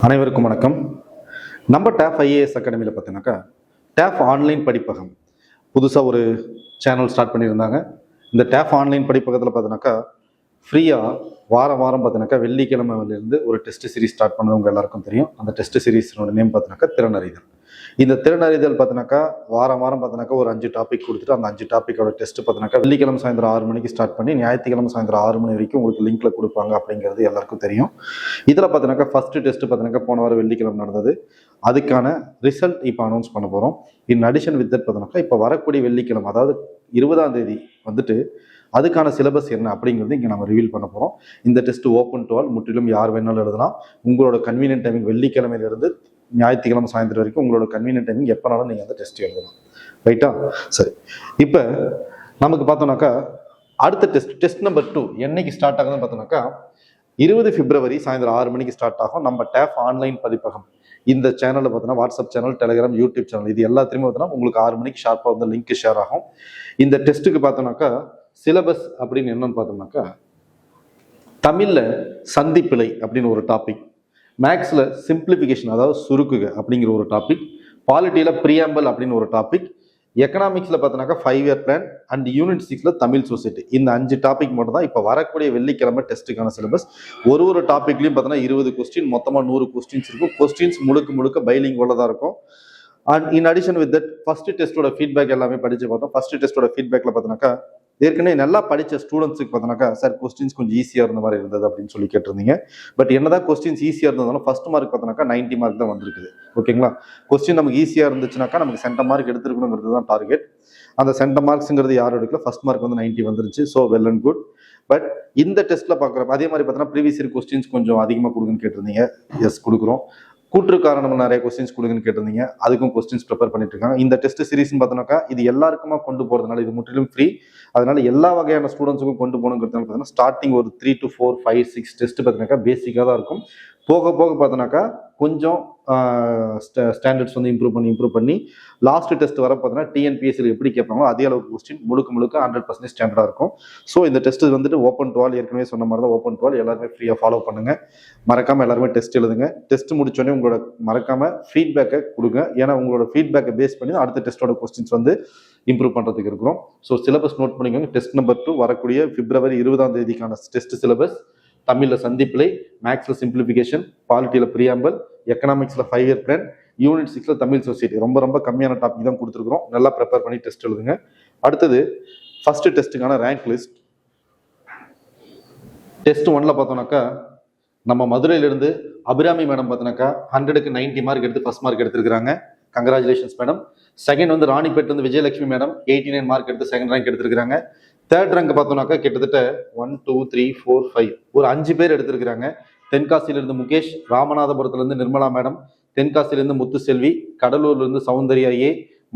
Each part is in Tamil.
அனைவருக்கும் வணக்கம். நம்ம டேப் ஐஏஎஸ் அகாடமியில் பார்த்தீங்கன்னாக்கா டேப் ஆன்லைன் படிப்பகம் புதுசாக ஒரு சேனல் ஸ்டார்ட் பண்ணியிருந்தாங்க. இந்த டேப் ஆன்லைன் படிப்பகத்தில் பார்த்தீங்கன்னாக்கா ஃப்ரீயாக வாரம் பார்த்தீங்கன்னாக்கா வெள்ளிக்கிழமையிலேருந்து ஒரு டெஸ்ட் சீரிஸ் ஸ்டார்ட் பண்ணவங்க எல்லாருக்கும் தெரியும். அந்த டெஸ்ட் சீரிஸோட நேம் பார்த்தீங்கன்னாக்கா திறனறிதல். இந்த திறனறிதல் பார்த்தீங்கன்னாக்கா வாரம் பார்த்தீங்கன்னாக்கா ஒரு 5 டாபிக் கொடுத்துட்டு அந்த 5 டாப்பிக்கோட டெஸ்ட் பார்த்தீங்கன்னாக்கா வெள்ளிக்கிழமை சாயந்தரம் 6 மணிக்கு ஸ்டார்ட் பண்ணி ஞாயிற்றுக்கிழமை சாயந்தரம் 6 மணி வரைக்கும் உங்களுக்கு லிங்க்ல கொடுப்பாங்க அப்படிங்கிறது எல்லாருக்கும் தெரியும். இதில் பார்த்தீங்கன்னாக்கா ஃபர்ஸ்ட் டெஸ்ட் பார்த்தீங்கன்னாக்கா போன வாரம் வெள்ளிக்கிழமை நடந்தது. அதுக்கான ரிசல்ட் இப்போ அனௌன்ஸ் பண்ண போகிறோம். இன் அடிஷன் வித் தட் பார்த்தீங்கன்னாக்கா இப்போ வரக்கூடிய வெள்ளிக்கிழமை அதாவது 20ஆம் தேதி வந்துட்டு அதுக்கான சிலபஸ் என்ன அப்படிங்கிறது இங்கே நம்ம ரிவீல் பண்ண போகிறோம். இந்த டெஸ்ட் ஓப்பன் டு ஆல், முற்றிலும் யார் வேணாலும் எழுதலாம். உங்களோட கன்வீனியன்ட் டைமிங் வெள்ளிக்கிழமையிலிருந்து ஞாயிற்றுக்கிழமை சாயந்தரம் வரைக்கும் உங்களோட கன்வீனியன்ட் டைமிங் எப்போனாலும் நீங்கள் அந்த டெஸ்ட் எழுதலாம். ரைட்டா? சரி, இப்போ நமக்கு பார்த்தோம்னாக்கா அடுத்த டெஸ்ட் நம்பர் 2 என்னைக்கு ஸ்டார்ட் ஆகுதுன்னு பார்த்தோம்னாக்கா 20 பிப்ரவரி சாயந்தரம் 6 மணிக்கு ஸ்டார்ட் ஆகும். நம்ம டேப் ஆன்லைன் பதிப்பகம் இந்த சேனலில் பார்த்தோன்னா WhatsApp channel, Telegram, YouTube channel இது எல்லாத்தையுமே பார்த்தோன்னா உங்களுக்கு 6 மணிக்கு ஷார்ப்பாக வந்து லிங்க் ஷேர் ஆகும். இந்த டெஸ்ட்டுக்கு பார்த்தோம்னாக்கா சிலபஸ் அப்படின்னு என்னன்னு பார்த்தோம்னாக்கா தமிழில் சந்திப்பிழை அப்படின்னு ஒரு டாபிக், மேக்ஸில் சிம்பிளிஃபிகேஷன் அதாவது சுருக்குக அப்படிங்கிற ஒரு டாபிக், பாலிட்டியில் ப்ரியாம்பிள் அப்படின்னு ஒரு டாபிக், எக்கனாமிக்ஸில் பார்த்தோன்னாக்கா 5-year பிளான் அண்ட் யூனிட் 6ல தமிழ் சொசைட்டி. இந்த 5 டாபிக் மட்டும் தான் இப்போ வரக்கூடிய வெள்ளிக்கிழமை டெஸ்ட்டுக்கான சிலபஸ். ஒரு டாபிக்லையும் பார்த்தோன்னா 20 கொஸ்டின், மொத்தமாக 100 கொஸ்டின்ஸ் இருக்கும். கொஸ்டின்ஸ் முழுக்க பைலிங்குவலாக தான் இருக்கும். And in addition with that first டெஸ்ட்டோட ஃபீட்பேக் எல்லாமே படிச்சு பார்த்தோம். ஃபர்ஸ்ட் டெஸ்ட்டோட ஃபீட்பேக்ல பார்த்தோன்னாக்கா ஏற்கனவே நல்லா படித்த ஸ்டூடெண்ட்ஸுக்கு பார்த்தோன்னாக்கா சார் கொஸ்டின்ஸ் கொஞ்சம் ஈஸியாக இருந்த மாதிரி இருந்தது அப்படின்னு சொல்லி கேட்டிருந்தீங்க. பட் என்னதான் கொஸ்டின்ஸ் ஈஸியாக இருந்ததாலும் ஃபர்ஸ்ட் மார்க் பார்த்தோன்னாக்கா 90 மார்க் தான் வந்திருக்குது. ஓகேங்களா? கொஸ்டின் நமக்கு ஈஸியாக இருந்துச்சுனாக்கா நமக்கு சென்டர் மார்க் எடுத்துருக்கணுங்கிறது தான் டார்கெட். அந்த சென்டர் மார்க்ஸுங்கிறது யாரும் எடுக்கல. ஃபர்ஸ்ட் மார்க் வந்து 90 வந்துருச்சு. So well and good. But இந்த டெஸ்ட்டில் பார்க்குறப்ப அதே மாதிரி பார்த்தோன்னா ப்ரீவியஸ் இயர் கொஸ்டின்ஸ் கொஞ்சம் அதிகமாக கொடுங்கன்னு கேட்டிருந்தீங்க. எஸ், கொடுக்குறோம். கூற்று காரணம் நிறைய கொஸ்டின்ஸ் கொடுங்கன்னு கேட்டிருந்தீங்க. அதுக்கும் கொஸ்டின்ஸ் ப்ரிப்பேர் பண்ணிட்டு இருக்காங்க. இந்த டெஸ்ட் சீரிஸ்ன்னு பார்த்தோம்னாக்கா இது எல்லாருக்குமா கொண்டு போறதுனால இது முற்றிலும் ஃப்ரீ. அதனால எல்லா வகையான ஸ்டூடெண்ட்ஸுக்கும் கொண்டு போகணுங்கிறதுனால பார்த்தீங்கன்னா ஸ்டார்டிங் ஒரு 3 to 4, 5, 6 டெஸ்ட் பார்த்தீங்கன்னாக்கா பேசிக்காக தான் இருக்கும். போக பார்த்தோன்னாக்கா கொஞ்சம் ஸ்டாண்டர்ட்ஸ் வந்து இம்ப்ரூவ் பண்ணி லாஸ்ட் டெஸ்ட் வர பார்த்தீங்கன்னா டிஎன்பிஎஸ்சியில் எப்படி கேட்பாங்களோ அதே அளவுக்கு கொஸ்டின் முழுக்க 100% ஸ்டாண்டர்டாக இருக்கும். ஸோ இந்த டெஸ்ட் வந்துட்டு ஓப்பன் டு ஆல், ஏற்கனவே சொன்ன மாதிரி தான் ஓப்பன் டு ஆல். எல்லாருமே ஃப்ரீயாக ஃபாலோ பண்ணுங்க. மறக்காம எல்லாருமே டெஸ்ட் எழுதுங்க. டெஸ்ட் முடிச்சோடனே உங்களோட மறக்காம ஃபீட்பேக்கை கொடுங்க. ஏன்னா உங்களோட ஃபீட்பேக்கை பேஸ் பண்ணி அடுத்த டெஸ்ட்டோட கொஸ்டின்ஸ் வந்து இம்ப்ரூவ் பண்ணுறதுக்கு இருக்கிறோம். ஸோ சிலபஸ் நோட் பண்ணிக்கோங்க. டெஸ்ட் நம்பர் 2 வரக்கூடிய பிப்ரவரி 20ஆம் தேதிக்கான டெஸ்ட் சிலபஸ் தமிழில் சந்திப்பிழை, மேக்ஸில் சிம்பிளிஃபிகேஷன், பாலிட்டியில் ப்ரியாம்பிள், எக்கனாமிக்ஸில் 5-year பிளான், யூனிட் 6ல தமிழ் சொசைட்டி. ரொம்ப கம்மியான டாபிக் தான் கொடுத்துருக்குறோம். நல்லா ப்ரிப்பேர் பண்ணி டெஸ்ட் எழுதுங்க. அடுத்தது ஃபர்ஸ்ட் டெஸ்ட்டுக்கான ரேங்க் லிஸ்ட். டெஸ்ட் 1ல பார்த்தோம்னாக்கா நம்ம மதுரையிலிருந்து அபிராமி மேடம் பார்த்தோன்னாக்கா 100க்கு 90 மார்க் எடுத்து ஃபர்ஸ்ட் மார்க் எடுத்திருக்காங்க. Congratulations madam. செகண்ட் வந்து ராணிப்பேட் வந்து விஜயலட்சுமி மேடம் 89 மார்க் எடுத்து செகண்ட் ரேங்க் எடுத்திருக்காங்க. தேர்ட் ரேங்க் பார்த்தோம்னாக்கா கிட்டத்தட்ட 1, 2, 3, 4, 5 ஒரு 5 பேர் எடுத்திருக்கிறாங்க. தென்காசியிலிருந்து முகேஷ், ராமநாதபுரத்துலேருந்து நிர்மலா மேடம், தென்காசியிலிருந்து முத்துசெல்வி, கடலூர்லேருந்து சௌந்தர்யா ஏ,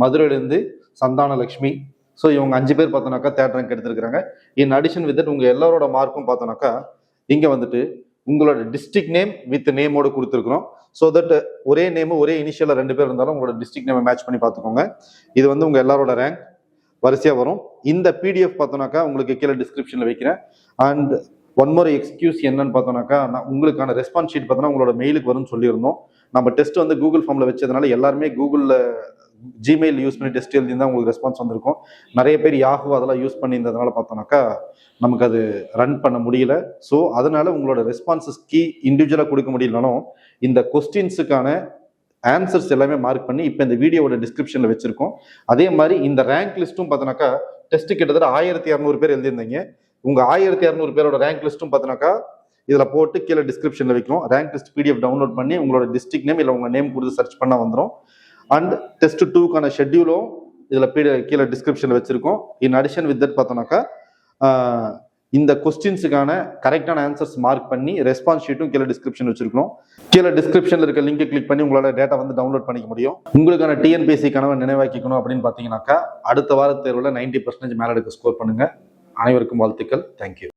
மதுரையிலேருந்து சந்தான லட்சுமி. ஸோ இவங்க 5 பேர் பார்த்தோன்னாக்கா தேர்ட் ரேங்க் எடுத்திருக்கிறாங்க. இன் அடிஷன் வித் உங்க எல்லாரோட மார்க்கும் பார்த்தோன்னாக்கா இங்க வந்துட்டு உங்களோட டிஸ்ட்ரிக்ட் நேம் வித் நேமோட கொடுத்துருக்குறோம். ஸோ தட் ஒரே நேம் ஒரே இனிஷியல்ல 2 பேர் இருந்தாலும் உங்களோட டிஸ்ட்ரிக்ட் நேமை மேட்ச் பண்ணி பார்த்துக்கோங்க. இது வந்து உங்க எல்லாரோட ரேங்க் வரிசையா வரும். இந்த பிடிஎஃப் பார்த்தோன்னாக்கா உங்களுக்கு கீழே டிஸ்கிரிப்ஷன்ல வைக்கிறேன். அண்ட் ஒன் மோர் எக்ஸ்கியூஸ் என்னன்னு பார்த்தோன்னாக்கா உங்களுக்கான ரெஸ்பான்ஸ் ஷீட் பார்த்தோன்னா உங்களோட மெயிலுக்கு வரும்னு சொல்லியிருந்தோம். நம்ம டெஸ்ட் வந்து கூகுள் ஃபார்ம்ல வச்சதுனால எல்லாருமே கூகுளில் ஜிமெயில் யூஸ் பண்ணி டெஸ்ட் எழுதி தான் உங்களுக்கு ரெஸ்பான்ஸ் வந்திருக்கும். நிறைய பேர் யாஹூ அதெல்லாம் யூஸ் பண்ணியிருந்ததுனால பார்த்தோன்னாக்கா நமக்கு அது ரன் பண்ண முடியல. ஸோ அதனால உங்களோட ரெஸ்பான்சஸ் கீ இண்டிவிஜுவலாக கொடுக்க முடியலனாலும் இந்த கொஸ்டின்ஸுக்கான ஆன்சர்ஸ் எல்லாமே மார்க் பண்ணி இப்போ இந்த வீடியோவோட டிஸ்கிரிப்ஷனில் வச்சிருக்கோம். அதே மாதிரி இந்த ரேங்க் லிஸ்ட்டும் பார்த்தோன்னாக்கா டெஸ்ட் கிட்டத்தட்ட 1200 பேர் எழுதியிருந்தீங்க. உங்கள் 1200 பேரோட ரேங்க் லிஸ்ட்டும் பார்த்தோன்னாக்கா இதில் போட்டு கீழே டிஸ்கிரிப்ஷனில் வைக்கிறோம். ரேங்க் லிஸ்ட் பிடிஎஃப் டவுன்லோட் பண்ணி உங்களோட டிஸ்ட்ரிக்ட் நேம் இல்லை உங்கள் நேம் கொடுத்து சர்ச் பண்ணால் வந்துடும். அண்ட் டெஸ்ட் 2க்கான ஷெட்யூலும் இதில் கீழே டிஸ்கிரிப்ஷனில் வச்சிருக்கோம். இன் அடிஷன் வித் தட் பார்த்தோன்னாக்கா இந்த கொஸ்டின்ஸுக்கான கரெக்டான ஆன்சர்ஸ் மார்க் பண்ணி ரெஸ்பான்ஸ் ஷீட்டும் கீழே டிஸ்கிரிப்ஷன் வச்சிருக்கோம். கீழே டிஸ்கிரிப்ஷன்ல இருக்க லிங்கை கிளிக் பண்ணி உங்களால டேட்டா வந்து டவுன்லோட் பண்ணிக்க முடியும். உங்களுக்கான டிஎன்பிஎஸ்சி கனவை நினைவாக்கிக்கணும் அப்படின்னு பார்த்தீங்கன்னாக்கா அடுத்த வார தேர்வில் 90% மேல எடுக்க ஸ்கோர் பண்ணுங்க. அனைவருக்கும் வாழ்த்துக்கள். தேங்க்யூ.